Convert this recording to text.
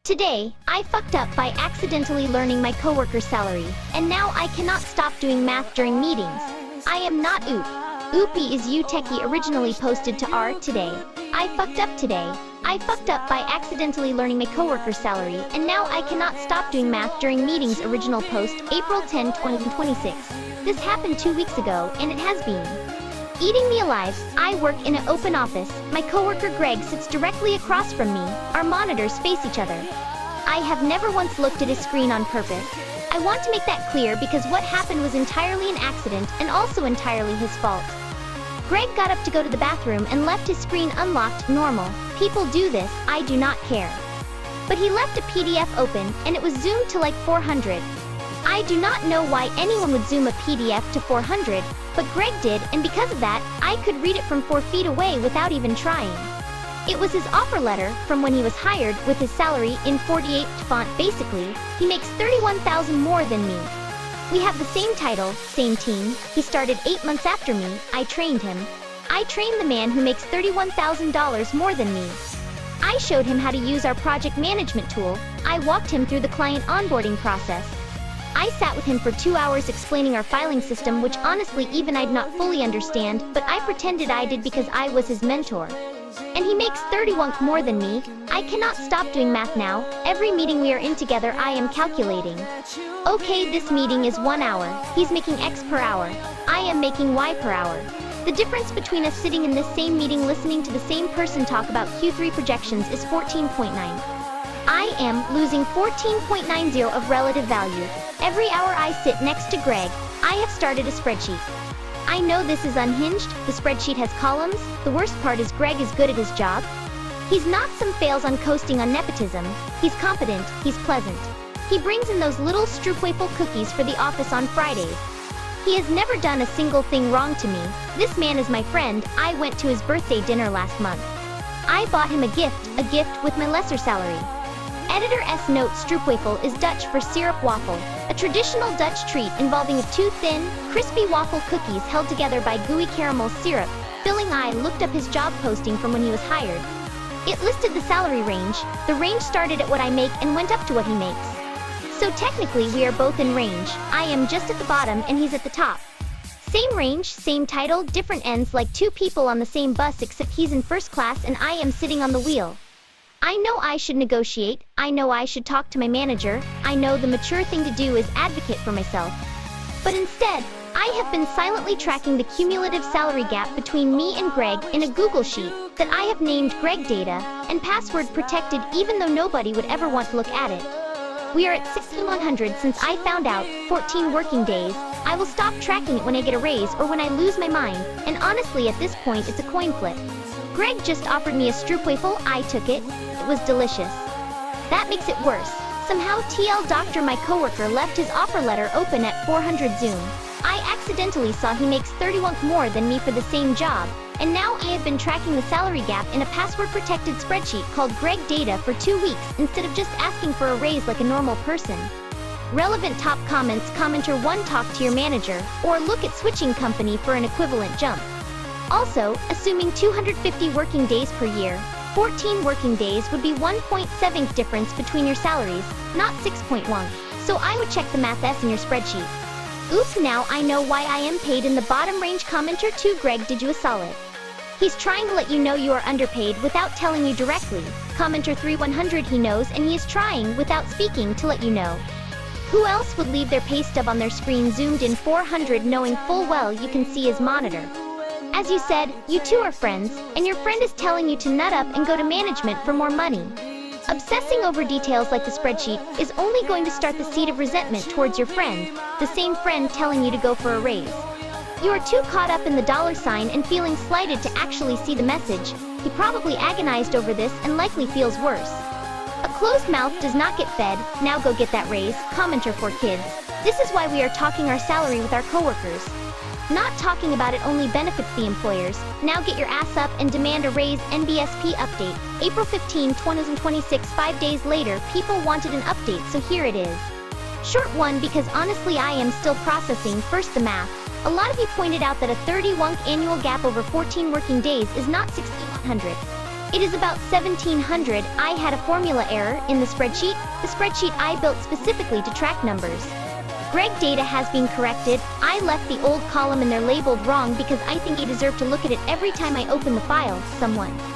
Today, I fucked up by accidentally learning my coworker's salary, and now I cannot stop doing math during meetings. I am not Oop. Oopie is you techie originally posted to R today. I fucked up today. I fucked up by accidentally learning my coworker's salary, and now I cannot stop doing math during meetings original post, April 10, 2026. This happened 2 weeks ago, and it has been eating me alive. I work in an open office. My coworker Greg sits directly across from me. Our monitors face each other. I have never once looked at his screen on purpose. I want to make that clear because what happened was entirely an accident and also entirely his fault. Greg got up to go to the bathroom and left his screen unlocked. Normal. People do this, I do not care. But he left a PDF open, and it was zoomed to like 400. I do not know why anyone would zoom a PDF to 400, but Greg did, and because of that, I could read it from 4 feet away without even trying. It was his offer letter from when he was hired with his salary in 48 font. Basically, he makes $31,000 more than me. We have the same title, same team. He started 8 months after me. I trained him. I trained the man who makes $31,000 more than me. I showed him how to use our project management tool. I walked him through the client onboarding process. I sat with him for 2 hours explaining our filing system, which honestly even I'd not fully understand, but I pretended I did because I was his mentor. And he makes 31 more than me. I cannot stop doing math now. Every meeting we are in together I am calculating. Okay, this meeting is 1 hour. He's making X per hour. I am making Y per hour. The difference between us sitting in this same meeting listening to the same person talk about Q3 projections is 14.9. I am losing 14.90 of relative value. Every hour I sit next to Greg, I have started a spreadsheet. I know this is unhinged. The spreadsheet has columns. The worst part is Greg is good at his job. He's not some fails on coasting on nepotism. He's competent. He's pleasant. He brings in those little stroopwafel cookies for the office on Fridays. He has never done a single thing wrong to me. This man is my friend. I went to his birthday dinner last month. I bought him a gift with my lesser salary. Editor S note: stroopwafel is Dutch for syrup waffle, a traditional Dutch treat involving 2 thin, crispy waffle cookies held together by gooey caramel syrup. Filling. I looked up his job posting from when he was hired. It listed the salary range. The range started at what I make and went up to what he makes. So technically we are both in range. I am just at the bottom and he's at the top. Same range, same title, different ends, like 2 people on the same bus, except he's in first class and I am sitting on the wheel. I know I should negotiate. I know I should talk to my manager. I know the mature thing to do is advocate for myself. But instead, I have been silently tracking the cumulative salary gap between me and Greg in a Google sheet that I have named Greg Data and password protected, even though nobody would ever want to look at it. We are at 6,100 since I found out, 14 working days. I will stop tracking it when I get a raise or when I lose my mind, and honestly at this point it's a coin flip. Greg just offered me a stroopwafel. I took it. It was delicious. That makes it worse. Somehow TL Doctor, my coworker, left his offer letter open at 400 zoom. I accidentally saw he makes 31 more than me for the same job, and now I have been tracking the salary gap in a password-protected spreadsheet called Greg Data for 2 weeks instead of just asking for a raise like a normal person. Relevant top comments: Commenter 1, talk to your manager, or look at switching company for an equivalent jump. Also, assuming 250 working days per year, 14 working days would be 1.7 difference between your salaries, not 6.1. So I would check the math S in your spreadsheet. Oops, now I know why I am paid in the bottom range. Commenter 2, Greg did you a solid. He's trying to let you know you are underpaid without telling you directly. Commenter 3, 100, he knows and he is trying without speaking to let you know. Who else would leave their pay stub on their screen zoomed in 400 knowing full well you can see his monitor? As you said, you two are friends, and your friend is telling you to nut up and go to management for more money. Obsessing over details like the spreadsheet is only going to start the seed of resentment towards your friend, the same friend telling you to go for a raise. You are too caught up in the $sign and feeling slighted to actually see the message. He probably agonized over this and likely feels worse. A closed mouth does not get fed. Now go get that raise. Commenter 4, kids. This is why we are talking our salary with our coworkers. Not talking about it only benefits the employers. Now get your ass up and demand a raise. NBSP update, April 15, 2026. 5 days later, people wanted an update, so here it is. Short one because honestly I am still processing. First, the math. A lot of you pointed out that a 30 wonk annual gap over 14 working days is not 6,100. It is about 1700. I had a formula error in the spreadsheet I built specifically to track numbers. Greg, data has been corrected. I left the old column and they're labeled wrong because I think I deserve to look at it every time I open the file. Someone